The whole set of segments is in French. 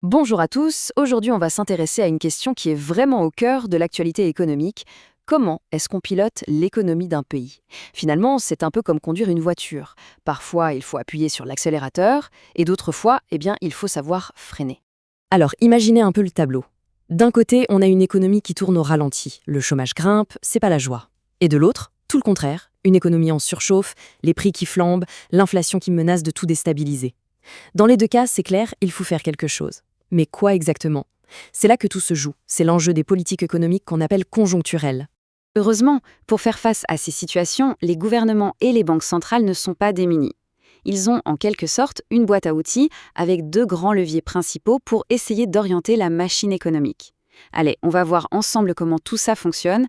Bonjour à tous, aujourd'hui on va s'intéresser à une question qui est vraiment au cœur de l'actualité économique. Comment est-ce qu'on pilote l'économie d'un pays? Finalement, c'est un peu comme conduire une voiture. Parfois, il faut appuyer sur l'accélérateur, et d'autres fois, il faut savoir freiner. Alors, imaginez un peu le tableau. D'un côté, on a une économie qui tourne au ralenti. Le chômage grimpe, c'est pas la joie. Et de l'autre, tout le contraire. Une économie en surchauffe, les prix qui flambent, l'inflation qui menace de tout déstabiliser. Dans les deux cas, c'est clair, il faut faire quelque chose. Mais quoi exactement? C'est là que tout se joue. C'est l'enjeu des politiques économiques qu'on appelle conjoncturelles. Heureusement, pour faire face à ces situations, les gouvernements et les banques centrales ne sont pas démunis. Ils ont en quelque sorte une boîte à outils avec deux grands leviers principaux pour essayer d'orienter la machine économique. Allez, on va voir ensemble comment tout ça fonctionne.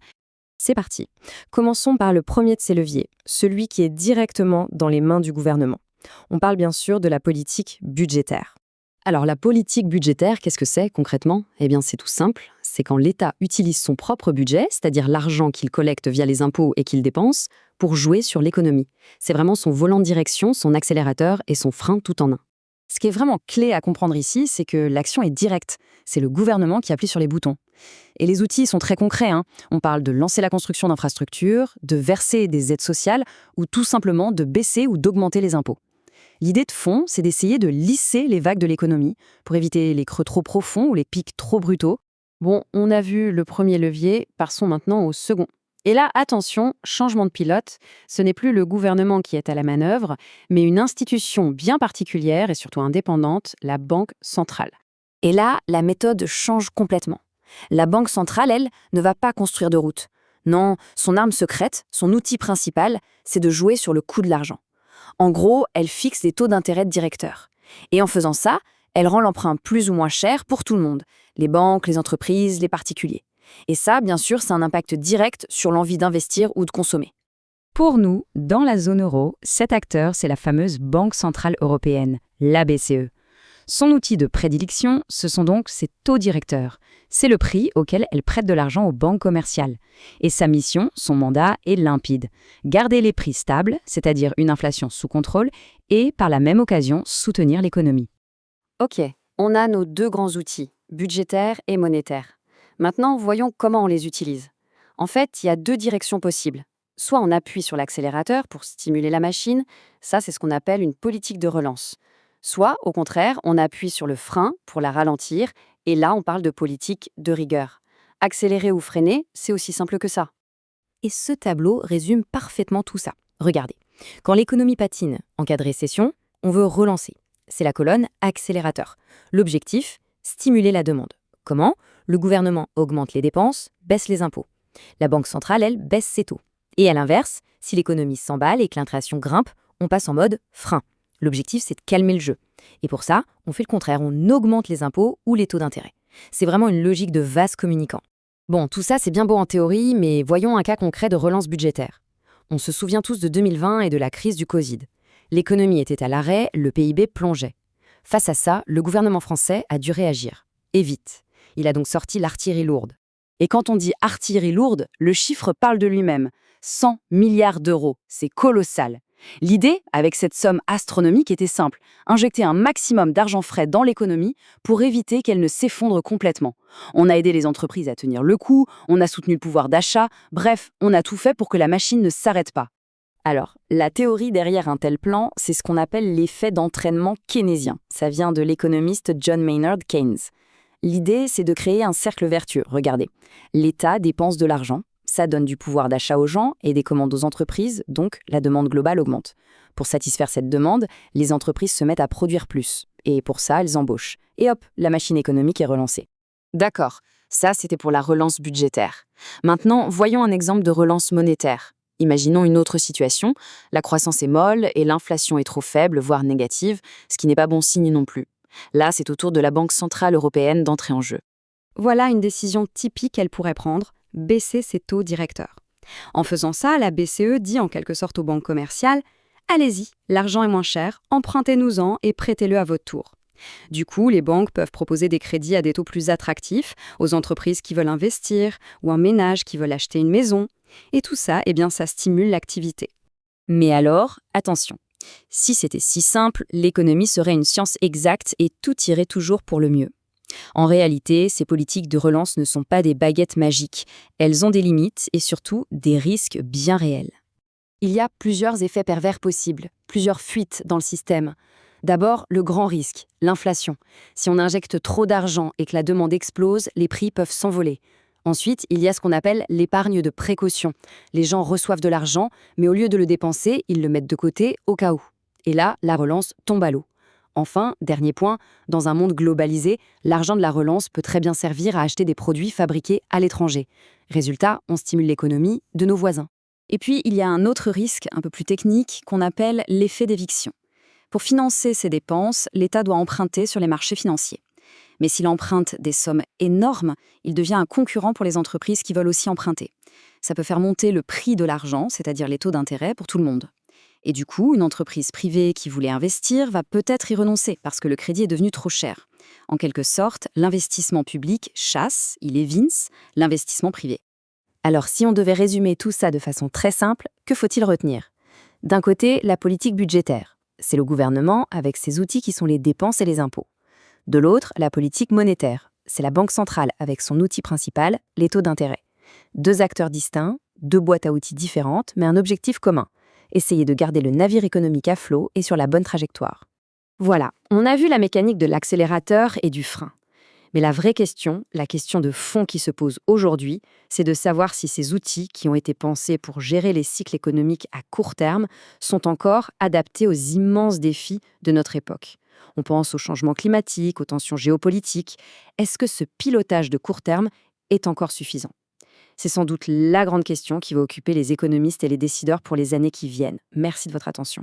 C'est parti. Commençons par le premier de ces leviers, celui qui est directement dans les mains du gouvernement. On parle bien sûr de la politique budgétaire. Alors la politique budgétaire, qu'est-ce que c'est concrètement? Eh bien c'est tout simple, c'est quand l'État utilise son propre budget, c'est-à-dire l'argent qu'il collecte via les impôts et qu'il dépense, pour jouer sur l'économie. C'est vraiment son volant de direction, son accélérateur et son frein tout en un. Ce qui est vraiment clé à comprendre ici, c'est que l'action est directe. C'est le gouvernement qui appuie sur les boutons. Et les outils sont très concrets, hein. On parle de lancer la construction d'infrastructures, de verser des aides sociales ou tout simplement de baisser ou d'augmenter les impôts. L'idée de fond, c'est d'essayer de lisser les vagues de l'économie pour éviter les creux trop profonds ou les pics trop brutaux. Bon, on a vu le premier levier, passons maintenant au second. Et là, attention, changement de pilote, ce n'est plus le gouvernement qui est à la manœuvre, mais une institution bien particulière et surtout indépendante, la Banque centrale. Et là, la méthode change complètement. La Banque centrale, elle, ne va pas construire de route. Non, son arme secrète, son outil principal, c'est de jouer sur le coût de l'argent. En gros, elle fixe des taux d'intérêt directeurs. Et en faisant ça, elle rend l'emprunt plus ou moins cher pour tout le monde, les banques, les entreprises, les particuliers. Et ça, bien sûr, c'est un impact direct sur l'envie d'investir ou de consommer. Pour nous, dans la zone euro, cet acteur, c'est la fameuse Banque centrale européenne, la BCE. Son outil de prédilection, ce sont donc ses taux directeurs. C'est le prix auquel elle prête de l'argent aux banques commerciales. Et sa mission, son mandat, est limpide. Garder les prix stables, c'est-à-dire une inflation sous contrôle, et par la même occasion, soutenir l'économie. Ok, on a nos deux grands outils, budgétaires et monétaires. Maintenant, voyons comment on les utilise. En fait, il y a deux directions possibles. Soit on appuie sur l'accélérateur pour stimuler la machine, ça c'est ce qu'on appelle une politique de relance. Soit, au contraire, on appuie sur le frein pour la ralentir, et là, on parle de politique de rigueur. Accélérer ou freiner, c'est aussi simple que ça. Et ce tableau résume parfaitement tout ça. Regardez, quand l'économie patine en cas de récession, on veut relancer. C'est la colonne accélérateur. L'objectif, stimuler la demande. Comment? Le gouvernement augmente les dépenses, baisse les impôts. La Banque centrale, elle, baisse ses taux. Et à l'inverse, si l'économie s'emballe et que l'inflation grimpe, on passe en mode frein. L'objectif, c'est de calmer le jeu. Et pour ça, on fait le contraire, on augmente les impôts ou les taux d'intérêt. C'est vraiment une logique de vase communicant. Bon, tout ça, c'est bien beau en théorie, mais voyons un cas concret de relance budgétaire. On se souvient tous de 2020 et de la crise du Covid. L'économie était à l'arrêt, le PIB plongeait. Face à ça, le gouvernement français a dû réagir. Et vite. Il a donc sorti l'artillerie lourde. Et quand on dit artillerie lourde, le chiffre parle de lui-même. 100 milliards d'euros, c'est colossal. L'idée, avec cette somme astronomique, était simple, injecter un maximum d'argent frais dans l'économie pour éviter qu'elle ne s'effondre complètement. On a aidé les entreprises à tenir le coup, on a soutenu le pouvoir d'achat, bref, on a tout fait pour que la machine ne s'arrête pas. Alors, la théorie derrière un tel plan, c'est ce qu'on appelle l'effet d'entraînement keynésien. Ça vient de l'économiste John Maynard Keynes. L'idée, c'est de créer un cercle vertueux. Regardez, l'État dépense de l'argent, ça donne du pouvoir d'achat aux gens et des commandes aux entreprises, donc la demande globale augmente. Pour satisfaire cette demande, les entreprises se mettent à produire plus. Et pour ça, elles embauchent. Et hop, la machine économique est relancée. D'accord, ça c'était pour la relance budgétaire. Maintenant, voyons un exemple de relance monétaire. Imaginons une autre situation, la croissance est molle et l'inflation est trop faible, voire négative, ce qui n'est pas bon signe non plus. Là, c'est au tour de la Banque centrale européenne d'entrer en jeu. Voilà une décision typique qu'elle pourrait prendre, baisser ses taux directeurs. En faisant ça, la BCE dit en quelque sorte aux banques commerciales « Allez-y, l'argent est moins cher, empruntez-nous-en et prêtez-le à votre tour ». Du coup, les banques peuvent proposer des crédits à des taux plus attractifs aux entreprises qui veulent investir ou aux ménages qui veulent acheter une maison. Et tout ça, ça stimule l'activité. Mais alors, attention, si c'était si simple, l'économie serait une science exacte et tout irait toujours pour le mieux. En réalité, ces politiques de relance ne sont pas des baguettes magiques. Elles ont des limites et surtout des risques bien réels. Il y a plusieurs effets pervers possibles, plusieurs fuites dans le système. D'abord, le grand risque, l'inflation. Si on injecte trop d'argent et que la demande explose, les prix peuvent s'envoler. Ensuite, il y a ce qu'on appelle l'épargne de précaution. Les gens reçoivent de l'argent, mais au lieu de le dépenser, ils le mettent de côté au cas où. Et là, la relance tombe à l'eau. Enfin, dernier point, dans un monde globalisé, l'argent de la relance peut très bien servir à acheter des produits fabriqués à l'étranger. Résultat, on stimule l'économie de nos voisins. Et puis, il y a un autre risque, un peu plus technique, qu'on appelle l'effet d'éviction. Pour financer ces dépenses, l'État doit emprunter sur les marchés financiers. Mais s'il emprunte des sommes énormes, il devient un concurrent pour les entreprises qui veulent aussi emprunter. Ça peut faire monter le prix de l'argent, c'est-à-dire les taux d'intérêt pour tout le monde. Et du coup, une entreprise privée qui voulait investir va peut-être y renoncer parce que le crédit est devenu trop cher. En quelque sorte, l'investissement public chasse, il évince, l'investissement privé. Alors si on devait résumer tout ça de façon très simple, que faut-il retenir? D'un côté, la politique budgétaire. C'est le gouvernement avec ses outils qui sont les dépenses et les impôts. De l'autre, la politique monétaire. C'est la banque centrale avec son outil principal, les taux d'intérêt. Deux acteurs distincts, deux boîtes à outils différentes, mais un objectif commun. Essayer de garder le navire économique à flot et sur la bonne trajectoire. Voilà, on a vu la mécanique de l'accélérateur et du frein. Mais la vraie question, la question de fond qui se pose aujourd'hui, c'est de savoir si ces outils qui ont été pensés pour gérer les cycles économiques à court terme sont encore adaptés aux immenses défis de notre époque. On pense au changement climatique, aux tensions géopolitiques. Est-ce que ce pilotage de court terme est encore suffisant? C'est sans doute la grande question qui va occuper les économistes et les décideurs pour les années qui viennent. Merci de votre attention.